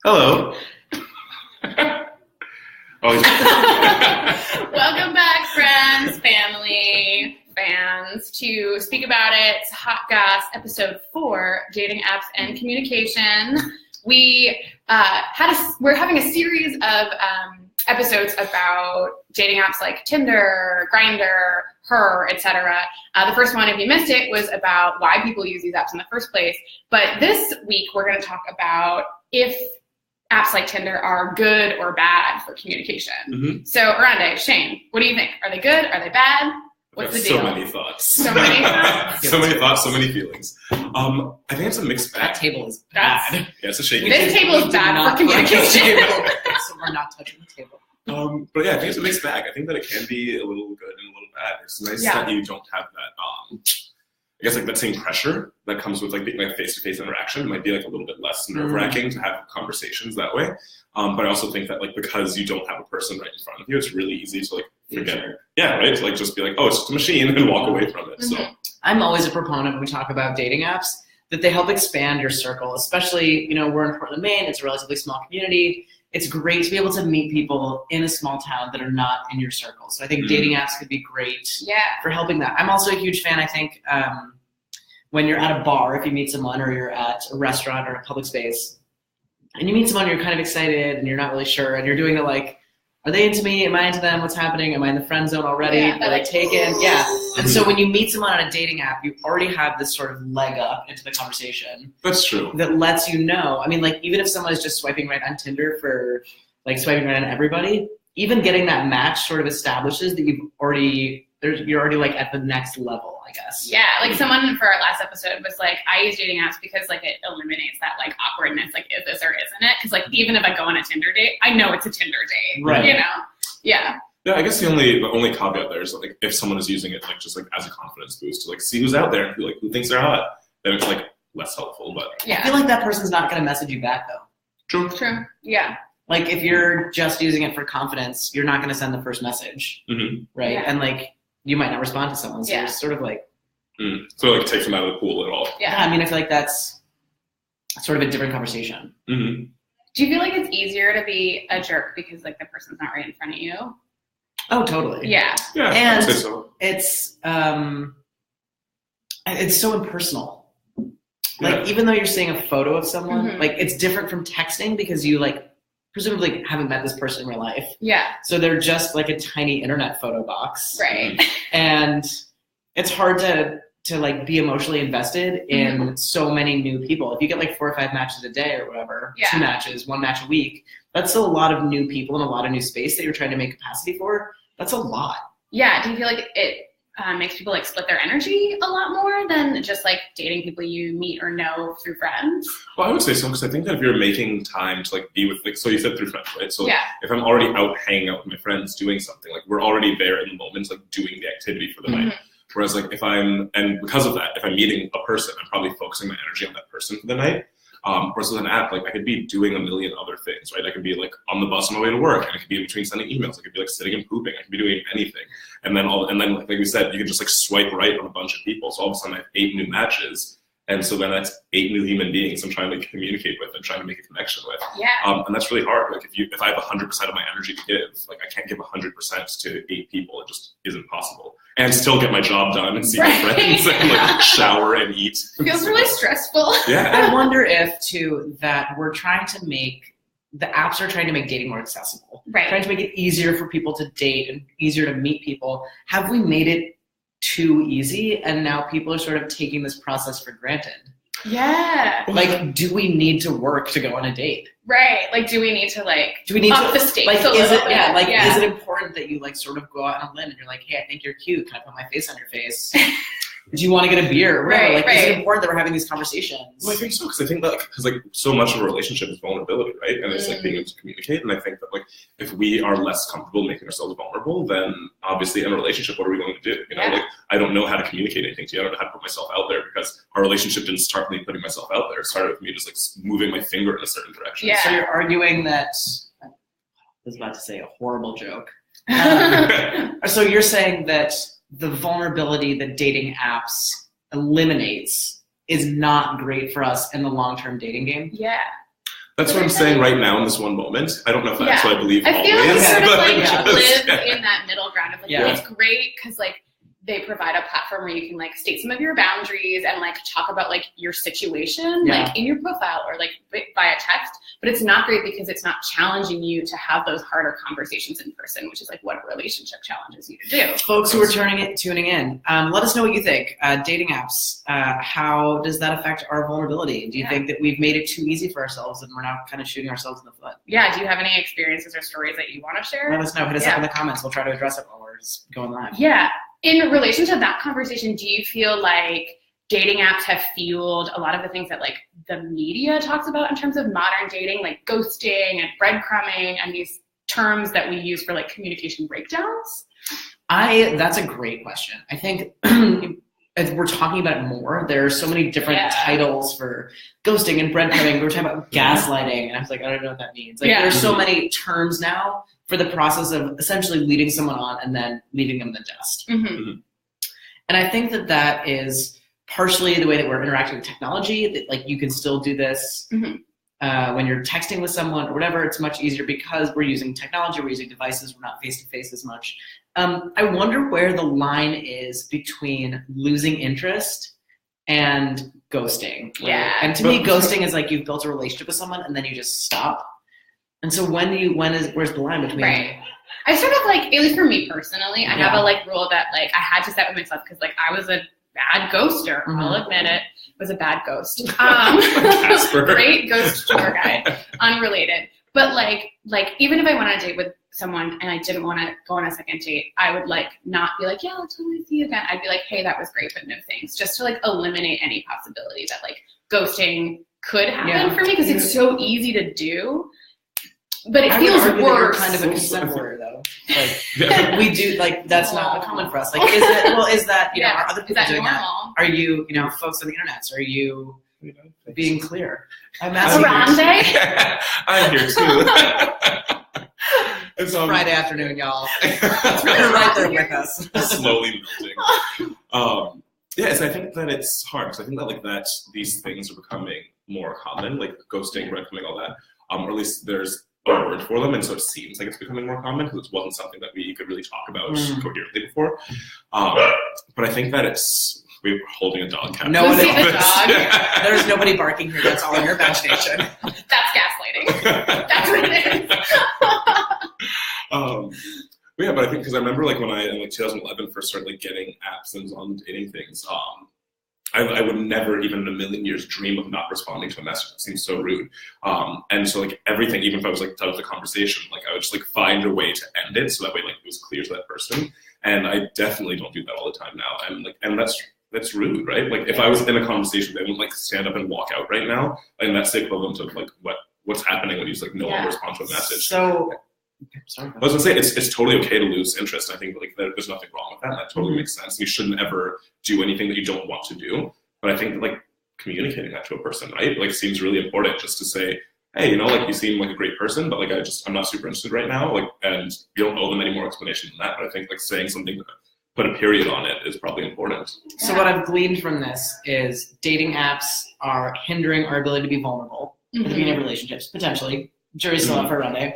Hello. Welcome back, friends, family, fans, to Speak About It, Hot Goss, episode 4, Dating Apps and Communication. We're having a series of episodes about dating apps like Tinder, Grindr, Her, etc. The first one, if you missed it, was about why people use these apps in the first place. But this week, we're going to talk about if apps like Tinder are good or bad for communication. Mm-hmm. So, Oronde, Shane, what do you think? Are they good? Are they bad? What's the deal? So many thoughts. So many thoughts. So many thoughts, so many feelings. I think it's a mixed bag. That table is bad. Yeah, it's a shaky This table is bad for communication. So we're not touching the table. But yeah, I think it's a mixed bag. I think that it can be a little good and a little bad. It's nice that you don't have that, I guess like that same pressure that comes with like face-to-face interaction. It might be like a little bit less nerve-wracking to have conversations that way. But I also think that like because you don't have a person right in front of you, it's really easy to like forget. Yeah, right? To like just be like, oh, it's just a machine and walk away from it. So I'm always a proponent when we talk about dating apps that they help expand your circle, especially, we're in Portland, Maine. It's a relatively small community. It's great to be able to meet people in a small town that are not in your circle. So I think dating apps could be great for helping that. I'm also a huge fan, I think, when you're at a bar, if you meet someone, or you're at a restaurant or a public space, and you meet someone, you're kind of excited and you're not really sure, and you're doing the like, are they into me? Am I into them? What's happening? Am I in the friend zone already? Are they taken? Yeah. And so when you meet someone on a dating app, you already have this sort of leg up into the conversation. That's true. That lets you know. I mean, like, even if someone is just swiping right on Tinder for, like, swiping right on everybody, even getting that match sort of establishes that you're already like at the next level, I guess. Yeah, like someone for our last episode was like, I use dating apps because like it eliminates that like awkwardness, like is this or isn't it? Because like even if I go on a Tinder date, I know it's a Tinder date, right? Yeah. Yeah, I guess the only caveat there is like if someone is using it like just like as a confidence boost to like see who's out there and who thinks they're hot, then it's like less helpful. But I feel like that person's not going to message you back though. True. Yeah. Like if you're just using it for confidence, you're not going to send the first message, right? Yeah. And like you might not respond to someone, so it's sort of like so like takes them out of the pool at all. Yeah, I mean, I feel like that's sort of a different conversation. Mm-hmm. Do you feel like it's easier to be a jerk because like the person's not right in front of you? Oh, totally. Yeah. Yeah, and I'd say so. It's so impersonal. Like even though you're seeing a photo of someone, like it's different from texting because you like presumably haven't met this person in real life. Yeah. So they're just like a tiny internet photo box. Right. And it's hard to like be emotionally invested in so many new people. If you get like 4 or 5 matches a day or whatever, 2 matches, 1 match a week, that's still a lot of new people and a lot of new space that you're trying to make capacity for. That's a lot. Yeah. Do you feel like it makes people like split their energy a lot more than just like dating people you meet or know through friends? Well, I would say so, because I think that if you're making time to like be with, like, so you said through friends, right? So if I'm already out hanging out with my friends doing something, like we're already there in the moment, like doing the activity for the night. Whereas like and because of that, if I'm meeting a person, I'm probably focusing my energy on that person for the night. Whereas with an app, like I could be doing a million other things, right? I could be like on the bus on my way to work, and I could be in between sending emails. I could be like sitting and pooping. I could be doing anything. And then like we said, you can just like swipe right on a bunch of people. So all of a sudden I have 8 new matches. And so then that's 8 new human beings I'm trying to communicate with and trying to make a connection with. Yeah. And that's really hard. Like if I have 100% of my energy to give, like I can't give 100% to 8 people. It just isn't possible. And still get my job done and see my friends and like shower and eat. It feels really stressful. Yeah. I wonder if too that we're trying to make the apps are trying to make dating more accessible. Right. Trying to make it easier for people to date and easier to meet people. Have we made it too easy, and now people are sort of taking this process for granted? Yeah. Like, do we need to work to go on a date? Right. Like, do we need to up the stakes like, a little bit? Is it important that you like sort of go out on a limb and you're like, hey, I think you're cute. Can I put my face on your face? Do you want to get a beer? Right. Is it important that we're having these conversations? Well, I think so, because I think that because like so much of a relationship is vulnerability, right? And it's like being able to communicate. And I think that like if we are less comfortable making ourselves vulnerable, then obviously in a relationship, what are we going to do? Like I don't know how to communicate anything to you. I don't know how to put myself out there, because our relationship didn't start with me putting myself out there. It started with me just like moving my finger in a certain direction. Yeah. So you're arguing that I was about to say a horrible joke. So you're saying that the vulnerability that dating apps eliminates is not great for us in the long-term dating game? Yeah. That's what I'm saying right now in this one moment. I don't know if that's what I believe always. I feel like we sort of like just, live in that middle ground of like, it's great because like they provide a platform where you can like state some of your boundaries and like talk about like your situation like in your profile or like via text, but it's not great because it's not challenging you to have those harder conversations in person, which is like what a relationship challenges you to do. Folks who are tuning in, let us know what you think. Dating apps, how does that affect our vulnerability? Do you think that we've made it too easy for ourselves and we're now kind of shooting ourselves in the foot? Yeah, do you have any experiences or stories that you want to share? Let us know. Hit us up in the comments. We'll try to address it while we're going live. Yeah. In relation to that conversation, do you feel like dating apps have fueled a lot of the things that like the media talks about in terms of modern dating, like ghosting and breadcrumbing and these terms that we use for like communication breakdowns? That's a great question. I think as we're talking about it more, there are so many different titles for ghosting and breadcrumbing. We're talking about gaslighting, and I was like, I don't know what that means. Like, there's so many terms now for the process of essentially leading someone on and then leaving them in the dust. And I think that is partially the way that we're interacting with technology, that like you can still do this when you're texting with someone or whatever. It's much easier because we're using technology, we're using devices, we're not face-to-face as much. I wonder where the line is between losing interest and ghosting. Yeah. And to me, ghosting is like you've built a relationship with someone and then you just stop. And so where's the line between? Right. I sort of like, at least for me personally, I have a like rule that like I had to set with myself because like I was a bad ghoster. I'll admit it. Was a bad ghost. Great ghost tour guide, unrelated. But like even if I went on a date with someone and I didn't want to go on a second date, I would like not be like, yeah, I'll totally see you again. I'd be like, hey, that was great, but no thanks. Just to like eliminate any possibility that like ghosting could happen for me because it's so easy to do. But it feels worse. Kind of a consent warrior, though. Like we do, like that's not common for us. Like, is it? Well, is that are other people doing normal? Are you, folks on the internet? Are you being clear? I'm asking. I'm here too. It's Friday afternoon, y'all. You're right there with us. Slowly melting. Yes, I think that it's hard because I think that these things are becoming more common, like ghosting, breadcrumbing, all that. Or at least there's a word for them, and so it seems like it's becoming more common because it wasn't something that we could really talk about coherently before. But I think that we're holding a dog captive. No one is the dog. There's nobody barking here. That's all in your imagination. That's gaslighting. That's what it is. Yeah, but I think because I remember like when I in like 2011 first started like getting apps and was on dating things. I would never even in a million years dream of not responding to a message. It seems so rude. And so like everything, even if I was like done with the conversation, like I would just like find a way to end it so that way like it was clear to that person. And I definitely don't do that all the time now. And that's rude, right? Like if I was in a conversation, they wouldn't like stand up and walk out right now. And that's the equivalent of like what's happening when you just like no one responds to a message. So I was gonna say it's totally okay to lose interest. I think like there's nothing wrong with that. That totally makes sense. You shouldn't ever do anything that you don't want to do. But I think like communicating that to a person, right? Like seems really important just to say, hey, like you seem like a great person, but like I'm not super interested right now. Like, and you don't owe them any more explanation than that. But I think like saying something to put a period on it is probably important. So what I've gleaned from this is dating apps are hindering our ability to be vulnerable at the beginning of relationships, potentially. Jury's still out for Oronde.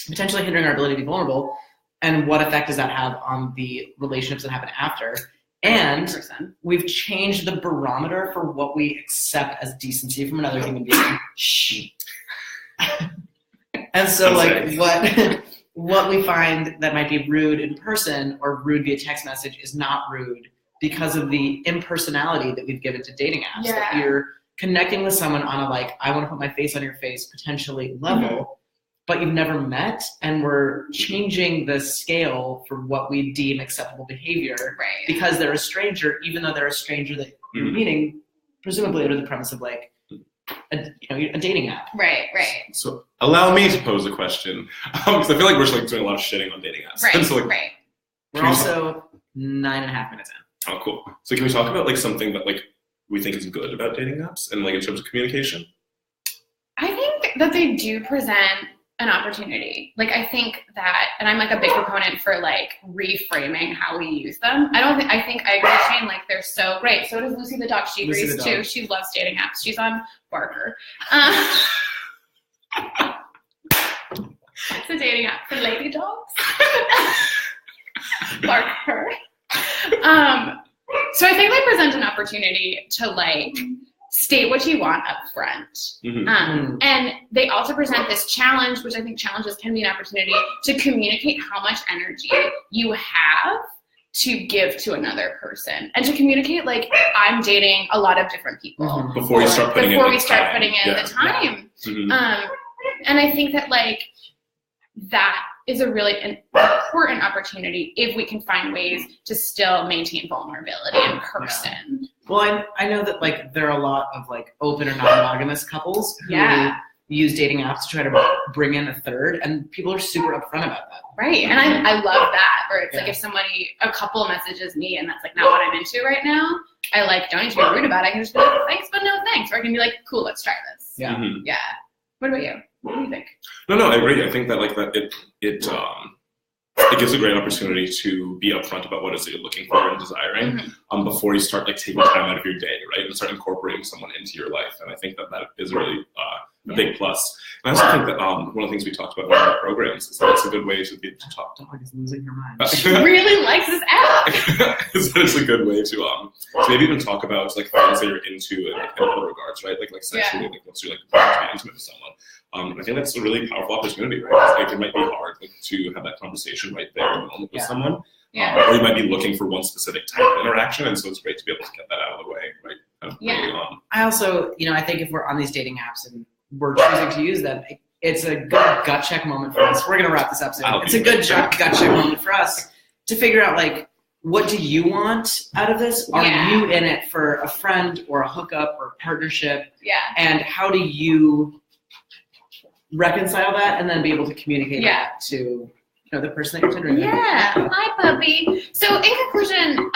Potentially hindering our ability to be vulnerable, and what effect does that have on the relationships that happen after? And 100%. We've changed the barometer for what we accept as decency from another human being. Shh. And so, like, what we find that might be rude in person or rude via text message is not rude because of the impersonality that we've given to dating apps. Yeah. That you're connecting with someone on a like, I want to put my face on your face potentially level. But you've never met, and we're changing the scale for what we deem acceptable behavior because they're a stranger, even though they're a stranger that you're meeting, presumably under the premise of like a dating app. Right. So allow me to pose a question, because I feel like we're just like doing a lot of shitting on dating apps. Right. So, like, We're also 9.5 minutes in. Oh, cool. So can we talk about like something that like we think is good about dating apps and like in terms of communication? I think that they do present an opportunity. Like I think that, and I'm like a big proponent for like reframing how we use them. I think I agree with Shane, like they're so great. So does Lucy the dog. She agrees too. She loves dating apps. She's on Barker. a dating app for lady dogs. Bark her. So I think they present an opportunity to like state what you want up front. And they also present this challenge, which I think challenges can be an opportunity to communicate how much energy you have to give to another person, and to communicate like I'm dating a lot of different people before you start putting in the time. And I think that like that is a really important opportunity if we can find ways to still maintain vulnerability in person. Well, I know that like there are a lot of like open or non-monogamous couples who use dating apps to try to bring in a third, and people are super upfront about that. Right, and I love that. Where it's like if a couple messages me and that's like not what I'm into right now, I like don't need to be rude about it. I can just be like thanks, but no thanks. Or I can be like cool, let's try this. Yeah. Yeah. What about you? What do you think? No, I agree. I think that like that it gives a great opportunity to be upfront about what it is that you're looking for and desiring before you start like taking time out of your day, right, and start incorporating someone into your life. And I think that is really a big plus. And I also think that one of the things we talked about in our programs is that it's a good way to be to talk. Dog is losing her mind. She really likes this app. It's a good way to maybe even talk about like things that you're into in other regards, right? Like sexually, like once you're like to be intimate with someone. I think that's a really powerful opportunity, right? Like, it might be hard to have that conversation right there in the moment with someone, or you might be looking for one specific type of interaction, and so it's great to be able to get that out of the way, right? Early on. I also, I think if we're on these dating apps and we're choosing to use them, it's a good gut check moment for us. We're going to wrap this up soon. It's a good gut check moment for us to figure out, like, what do you want out of this? Are you in it for a friend or a hookup or a partnership? Yeah. And how do you reconcile that and then be able to communicate that to the person that you're tendering with? Hi, puppy. So in conclusion,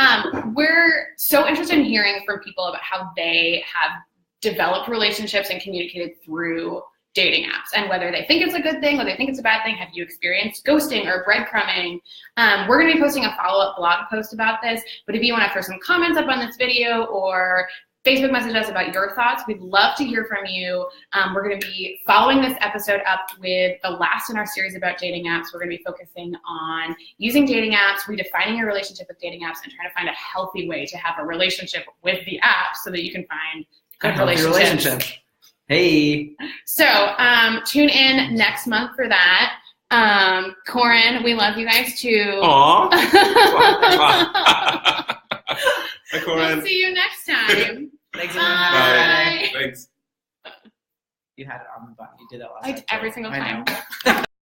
we're so interested in hearing from people about how they have developed relationships and communicated through dating apps, and whether they think it's a good thing, whether they think it's a bad thing. Have you experienced ghosting or breadcrumbing? We're going to be posting a follow-up blog post about this, but if you want to throw some comments up on this video or Facebook message us about your thoughts, we'd love to hear from you. We're going to be following this episode up with the last in our series about dating apps. We're going to be focusing on using dating apps, redefining your relationship with dating apps, and trying to find a healthy way to have a relationship with the app so that you can find good relationships. Hey. So tune in next month for that. Corin, we love you guys too. Aww. Hi, Corin. We'll see you next time. Thanks, Bye. Thanks. You had it on the button. You did that last time. Every single time.